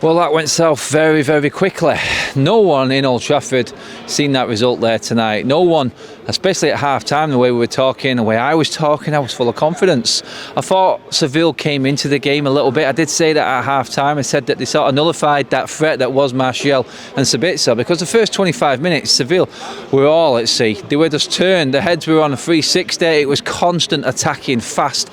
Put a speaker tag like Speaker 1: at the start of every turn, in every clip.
Speaker 1: Well, that went south very, very quickly. No one in Old Trafford seen that result there tonight. No one, especially at half-time, the way we were talking, the way I was talking, I was full of confidence. I thought Seville came into the game a little bit. I did say that at half-time. I said that they sort of nullified that threat that was Martial and Sabitzer, because the first 25 minutes, Seville were all at sea. They were just turned. The heads were on a 360. It was constant attacking, fast,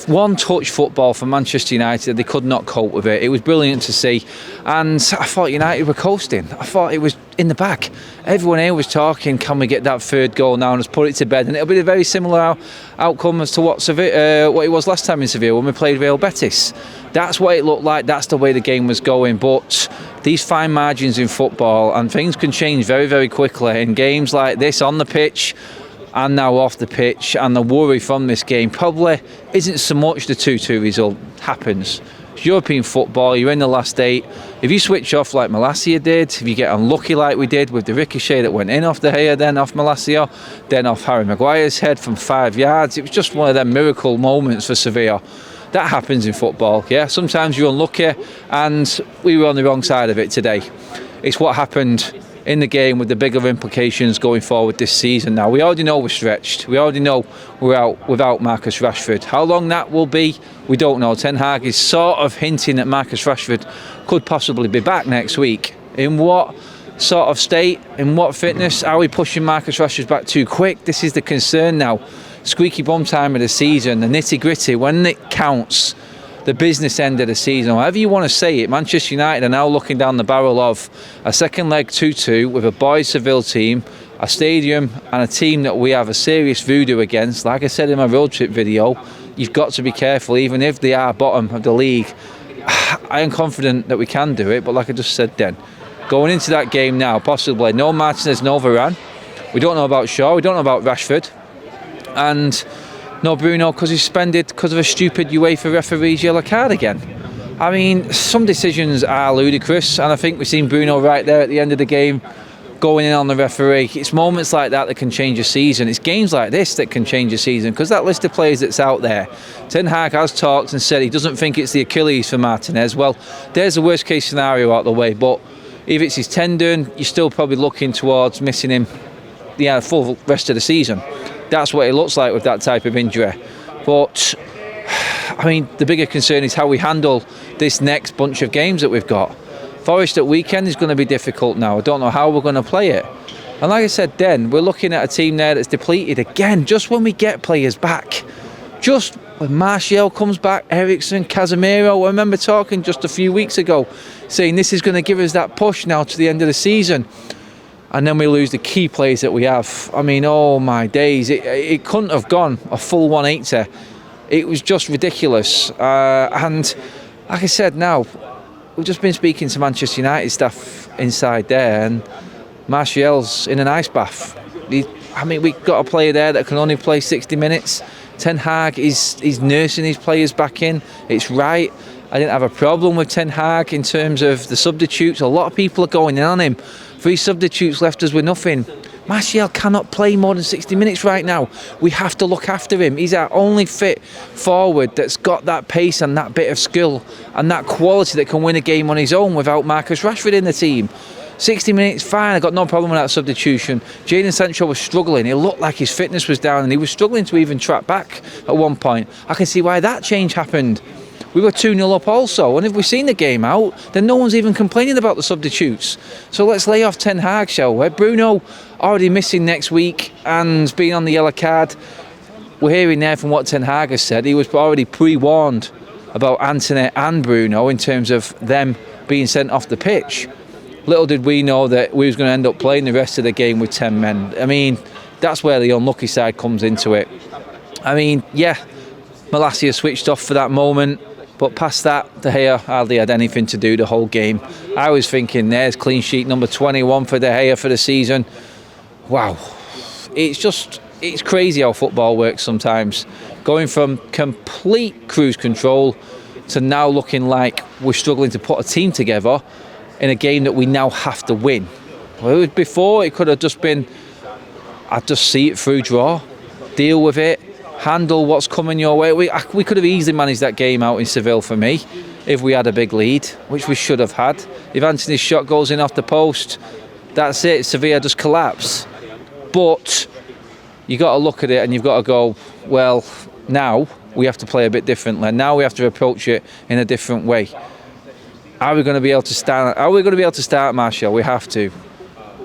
Speaker 1: one-touch football for Manchester United. They could not cope with it. It was brilliant to see. And I thought United were coasting. I thought it was in the back. Everyone here was talking, can we get that third goal now and just put it to bed? And it'll be a very similar outcome as to what it was last time in Sevilla when we played Real Betis. That's what it looked like. That's the way the game was going. But these fine margins in football, and things can change very, very quickly in games like this on the pitch and now off the pitch, and the worry from this game probably isn't so much the 2-2 result happens. It's European football, you're in the last 8. If you switch off like Malacia did, if you get unlucky like we did with the ricochet that went in off De Gea, then off Malacia, then off Harry Maguire's head from 5 yards, it was just one of them miracle moments for Sevilla. That happens in football, yeah? Sometimes you're unlucky, and we were on the wrong side of it today. It's what happened in the game with the bigger implications going forward this season. Now, we already know we're stretched. We already know we're out without Marcus Rashford. How long that will be, we don't know. Ten Hag is sort of hinting that Marcus Rashford could possibly be back next week. In what sort of state, in what fitness? Are we pushing Marcus Rashford back too quick? This is the concern now. Squeaky bum time of the season, the nitty-gritty, when it counts, the business end of the season, however you want to say it. Manchester United are now looking down the barrel of a second leg 2-2 with a boys Seville team, a stadium and a team that we have a serious voodoo against. Like I said in my road trip video, you've got to be careful, even if they are bottom of the league. I am confident that we can do it, but like I just said then, going into that game now, possibly no Martinez, no Varane. We don't know about Shaw, we don't know about Rashford, and no Bruno because he's suspended because of a stupid UEFA referee's yellow card again. I mean, some decisions are ludicrous, and I think we've seen Bruno right there at the end of the game going in on the referee. It's moments like that can change a season. It's games like this that can change a season, because that list of players that's out there, Ten Hag has talked and said he doesn't think it's the Achilles for Martinez. Well, there's the worst case scenario out of the way, but if it's his tendon, you're still probably looking towards missing him the full rest of the season. That's what it looks like with that type of injury. But, I mean, the bigger concern is how we handle this next bunch of games that we've got. Forest at weekend is going to be difficult now. I don't know how we're going to play it. And like I said then, we're looking at a team there that's depleted again, just when we get players back. Just when Martial comes back, Eriksen, Casemiro. I remember talking just a few weeks ago, saying this is going to give us that push now to the end of the season. And then we lose the key players that we have. I mean, oh my days, it couldn't have gone a full 180. It was just ridiculous. And like I said, now, we've just been speaking to Manchester United staff inside there, and Martial's in an ice bath. I mean, we've got a player there that can only play 60 minutes. Ten Hag is nursing his players back in. It's right. I didn't have a problem with Ten Hag in terms of the substitutes. A lot of people are going in on him. 3 substitutes left us with nothing. Martial cannot play more than 60 minutes right now. We have to look after him. He's our only fit forward that's got that pace and that bit of skill and that quality that can win a game on his own without Marcus Rashford in the team. 60 minutes, fine, I got no problem with that substitution. Jadon Sancho was struggling. It looked like his fitness was down, and he was struggling to even track back at one point. I can see why that change happened. We were 2-0 up also, and if we've seen the game out, then no one's even complaining about the substitutes. So let's lay off Ten Hag, shall we? Bruno already missing next week and being on the yellow card. We're hearing there from what Ten Hag has said. He was already pre-warned about Antony and Bruno in terms of them being sent off the pitch. Little did we know that we was going to end up playing the rest of the game with 10 men. I mean, that's where the unlucky side comes into it. I mean, yeah, Malacia switched off for that moment. But past that, De Gea hardly had anything to do the whole game. I was thinking, there's clean sheet number 21 for De Gea for the season. Wow. It's crazy how football works sometimes. Going from complete cruise control to now looking like we're struggling to put a team together in a game that we now have to win. Well, before, it could have just been, I'd just see it through, draw, deal with it, handle what's coming your way. We could have easily managed that game out in Seville for me. if we had a big lead, which we should have had. If Anthony's shot goes in off the post, that's it. Sevilla just collapse. But you got to look at it and you've got to go, well, now we have to play a bit differently. Now we have to approach it in a different way. Are we going to be able to start Martial? We have to.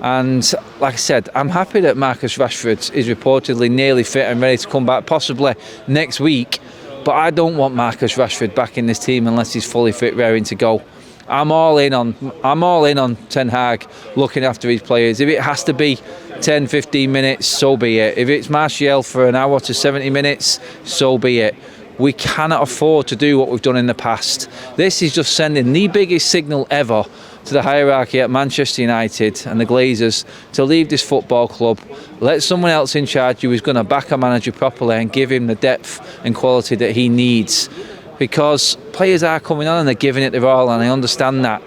Speaker 1: And like I said, I'm happy that Marcus Rashford is reportedly nearly fit and ready to come back, possibly next week. But I don't want Marcus Rashford back in this team unless he's fully fit, raring to go. I'm all in on Ten Hag looking after his players. If it has to be 10, 15 minutes, so be it. If it's Martial for an hour to 70 minutes, so be it. We cannot afford to do what we've done in the past. This is just sending the biggest signal ever to the hierarchy at Manchester United and the Glazers to leave this football club. Let someone else in charge who is going to back a manager properly and give him the depth and quality that he needs. Because players are coming on and they're giving it their all, and I understand that.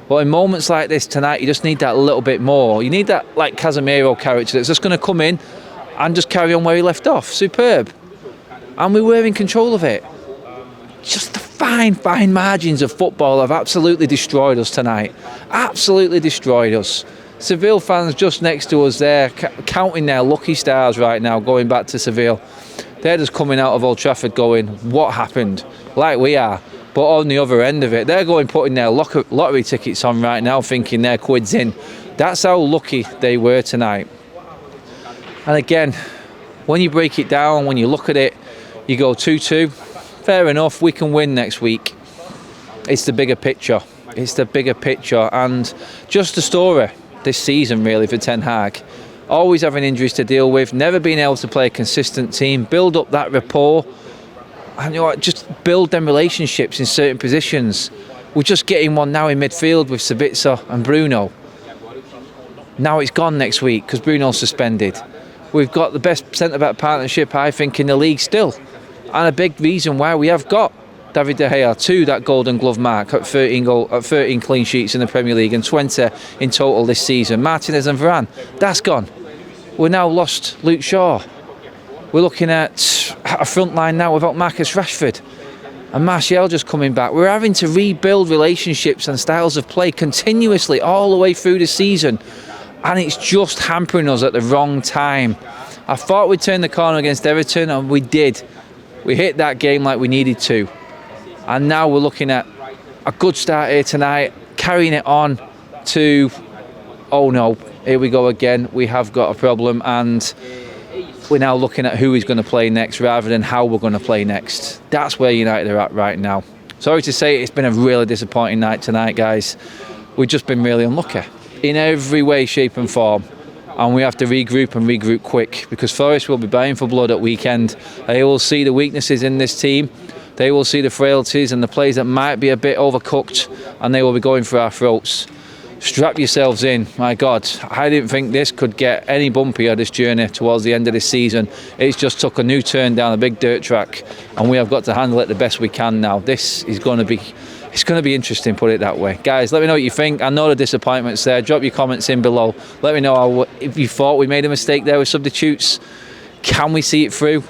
Speaker 1: But in moments like this tonight, you just need that little bit more. You need that like Casemiro character that's just going to come in and just carry on where he left off. Superb. And we were in control of it. Just the fine margins of football have absolutely destroyed us tonight. Absolutely destroyed us. Seville fans just next to us there, counting their lucky stars right now, going back to Seville. They're just coming out of Old Trafford going, what happened? Like we are. But on the other end of it, they're going putting their lottery tickets on right now, thinking their quid's in. That's how lucky they were tonight. And again, when you break it down, when you look at it, you go 2-2. Fair enough, we can win next week. It's the bigger picture. It's the bigger picture. And just the story this season, really, for Ten Hag. Always having injuries to deal with, never being able to play a consistent team, build up that rapport, and just build them relationships in certain positions. We're just getting one now in midfield with Sabitzer and Bruno. Now it's gone next week because Bruno's suspended. We've got the best centre-back partnership, I think, in the league still. And a big reason why we have got David De Gea to that Golden Glove mark at 13 clean sheets in the Premier League and 20 in total this season. Martinez and Varane, that's gone. We're now lost Luke Shaw. We're looking at a front line now without Marcus Rashford and Martial just coming back. We're having to rebuild relationships and styles of play continuously all the way through the season, and it's just hampering us at the wrong time. I thought we'd turn the corner against Everton, and we did. We hit that game like we needed to, and now we're looking at a good start here tonight, carrying it on to, oh no, here we go again. We have got a problem, and we're now looking at who is going to play next rather than how we're going to play next. That's where United are at right now. Sorry to say, it's been a really disappointing night tonight, guys. We've just been really unlucky in every way, shape and form. And we have to regroup quick, because Forest will be buying for blood at weekend. They will see the weaknesses in this team. They will see the frailties and the plays that might be a bit overcooked, and they will be going for our throats. Strap yourselves in. My God, I didn't think this could get any bumpier, this journey towards the end of this season. It's just took a new turn down a big dirt track, and we have got to handle it the best we can now. This is going to be... It's going to be interesting, put it that way. Guys, let me know what you think. I know the disappointment's there. Drop your comments in below. Let me know if you thought we made a mistake there with substitutes. Can we see it through?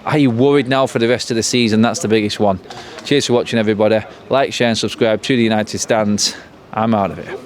Speaker 1: Are you worried now for the rest of the season? That's the biggest one. Cheers for watching, everybody. Like, share and subscribe to the United Stand. I'm out of it.